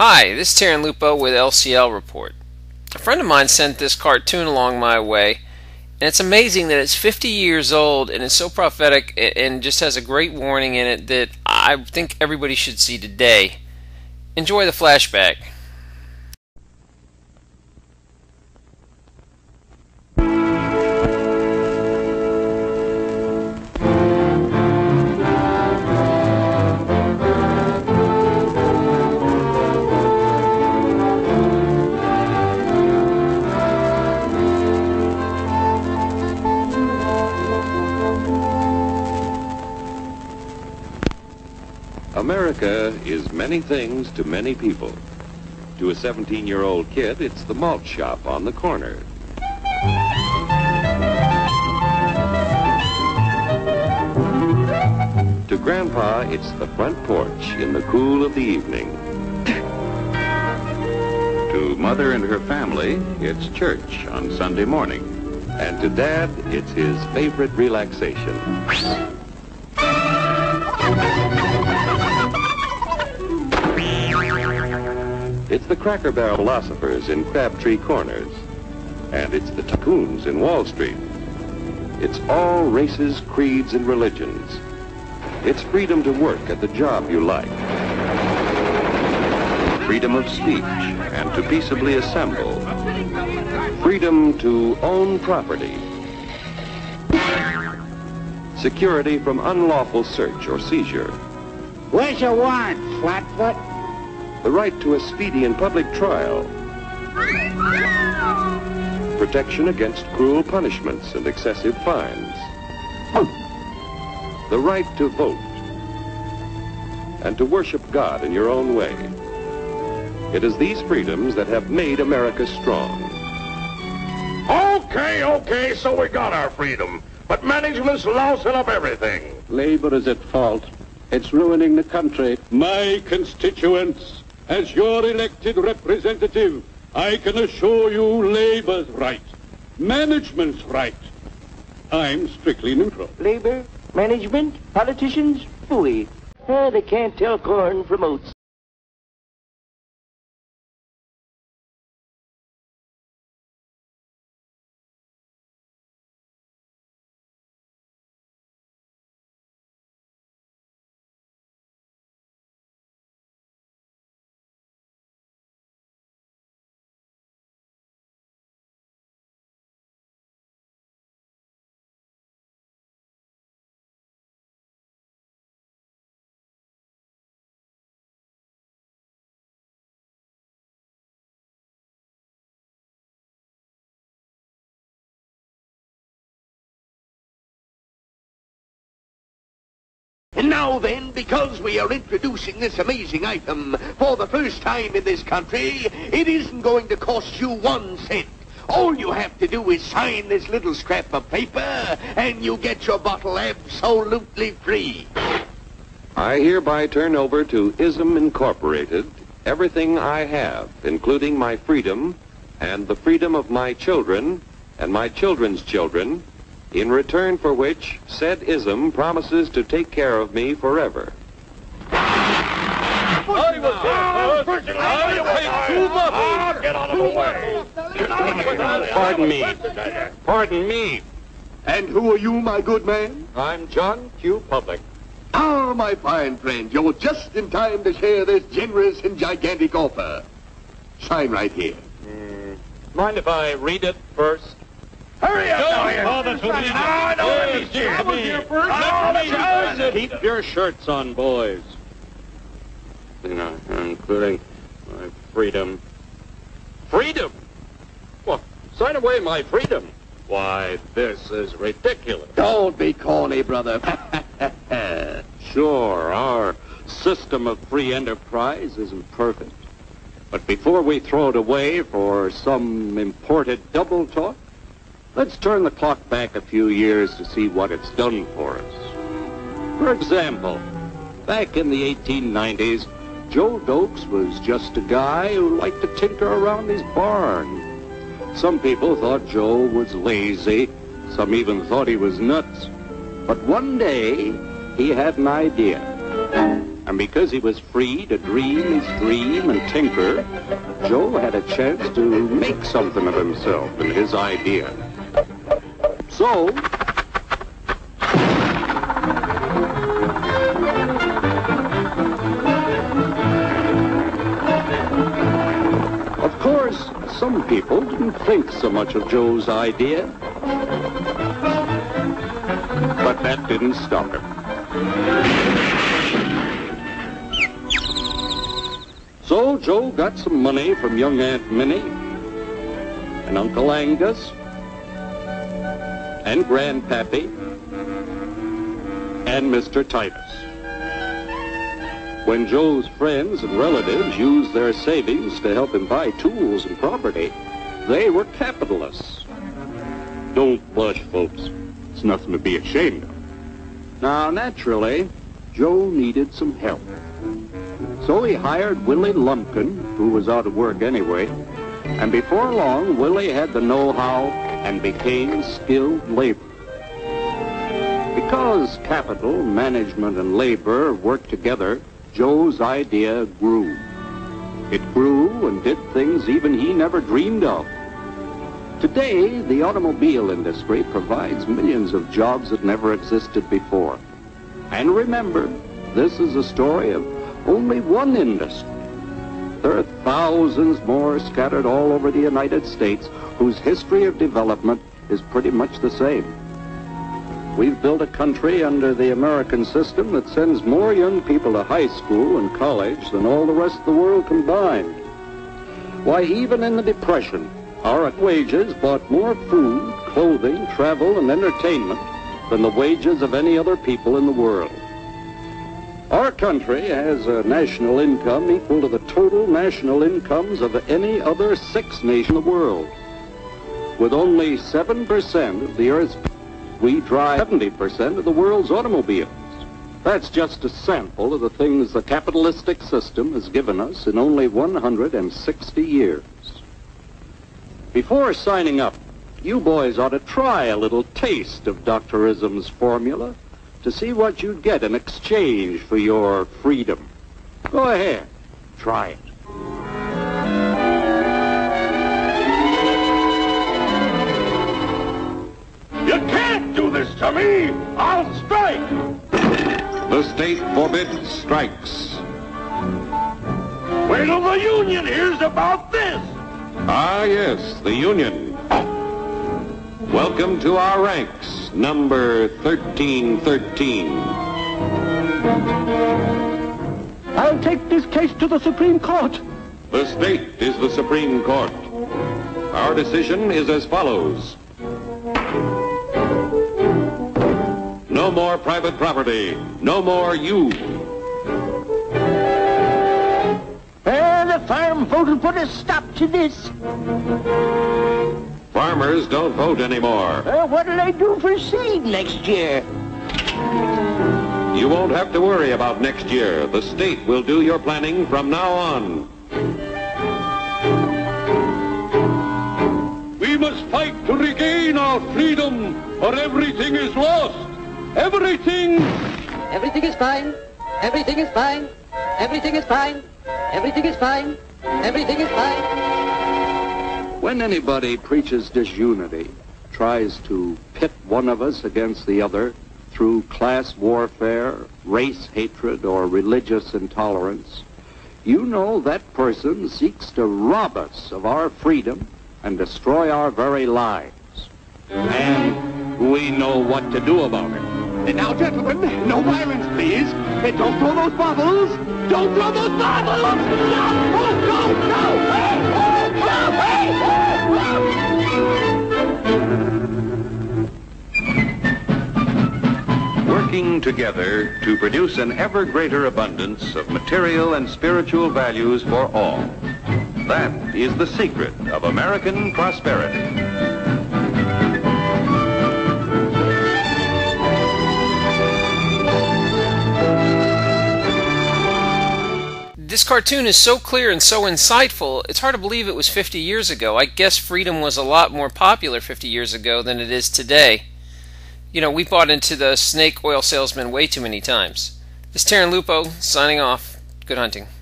Hi, this is Tarrin Lupo with LCL Report. A friend of mine sent this cartoon along my way, and it's amazing that it's 50 years old and it's so prophetic and just has a great warning in it that I think everybody should see today. Enjoy the flashback. America is many things to many people. To a 17-year-old kid, it's the malt shop on the corner. To Grandpa, it's the front porch in the cool of the evening. To Mother and her family, it's church on Sunday morning. And to Dad, it's his favorite relaxation. It's the Cracker Barrel philosophers in Crabtree Corners. And it's the tycoons in Wall Street. It's all races, creeds, and religions. It's freedom to work at the job you like. Freedom of speech and to peaceably assemble. Freedom to own property. Security from unlawful search or seizure. Where's your warrant, Flatfoot? The right to a speedy and public trial. Protection against cruel punishments and excessive fines. The right to vote. And to worship God in your own way. It is these freedoms that have made America strong. Okay, so we got our freedom. But management's lousing up everything. Labor is at fault. It's ruining the country. My constituents, as your elected representative, I can assure you Labor's right. Management's right. I'm strictly neutral. Labor, management, politicians, phooey. They can't tell corn from oats. And now then, because we are introducing this amazing item for the first time in this country, it isn't going to cost you 1 cent. All you have to do is sign this little scrap of paper, and you get your bottle absolutely free. I hereby turn over to ISM Incorporated everything I have, including my freedom and the freedom of my children and my children's children, in return for which said ISM promises to take care of me forever. Pardon me. And who are you, my good man? I'm John Q. Public. Ah, my fine friend, you're just in time to share this generous and gigantic offer. Sign right here. Mind if I read it first? Hurry up! Keep your shirts on, boys. Including my freedom. Freedom? What? Sign away my freedom? Why, this is ridiculous. Don't be corny, brother. Sure, our system of free enterprise isn't perfect. But before we throw it away for some imported double talk, let's turn the clock back a few years to see what it's done for us. For example, back in the 1890s, Joe Dokes was just a guy who liked to tinker around his barn. Some people thought Joe was lazy. Some even thought he was nuts. But one day, he had an idea. And because he was free to dream his dream and tinker, Joe had a chance to make something of himself and his idea. So, of course, some people didn't think so much of Joe's idea, but that didn't stop him. So Joe got some money from young Aunt Minnie and Uncle Angus and Grandpappy and Mr. Titus. When Joe's friends and relatives used their savings to help him buy tools and property, they were capitalists. Don't blush, folks. It's nothing to be ashamed of. Now, naturally, Joe needed some help. So he hired Willie Lumpkin, who was out of work anyway, and before long, Willie had the know-how and became skilled labor. Because capital, management, and labor worked together, Joe's idea grew. It grew and did things even he never dreamed of. Today, the automobile industry provides millions of jobs that never existed before. And remember, this is a story of only one industry. There are thousands more scattered all over the United States whose history of development is pretty much the same. We've built a country under the American system that sends more young people to high school and college than all the rest of the world combined. Why, even in the Depression, our wages bought more food, clothing, travel, and entertainment than the wages of any other people in the world. Our country has a national income equal to the total national incomes of any other 6 nations in the world. With only 7% of the Earth's people, we drive 70% of the world's automobiles. That's just a sample of the things the capitalistic system has given us in only 160 years. Before signing up, you boys ought to try a little taste of Dr. Ism's formula to see what you'd get in exchange for your freedom. Go ahead, try it. You can't do this to me! I'll strike! The state forbids strikes. Wait till the union hears about this! Ah, yes, the Union. Welcome to our ranks, number 1313. I'll take this case to the Supreme Court. The state is the Supreme Court. Our decision is as follows. No more private property. No more you. The farm vote will put a stop to this. Farmers don't vote anymore. What'll they do for seed next year? You won't have to worry about next year. The state will do your planning from now on. We must fight to regain our freedom, or everything is lost. Everything! Everything is fine. Everything is fine. Everything is fine. Everything is fine. Everything is fine. When anybody preaches disunity, tries to pit one of us against the other through class warfare, race hatred, or religious intolerance, you know that person seeks to rob us of our freedom and destroy our very lives. And we know what to do about it. Now, gentlemen, no violence, please. Don't throw those bottles. Don't throw those bottles. No! Oh, no! No! Hey! Oh, no! Hey! Working together to produce an ever greater abundance of material and spiritual values for all. That is the secret of American prosperity. This cartoon is so clear and so insightful, it's hard to believe it was 50 years ago. I guess freedom was a lot more popular 50 years ago than it is today. You know, we bought into the snake oil salesman way too many times. This is Tarrin Lupo signing off. Good hunting.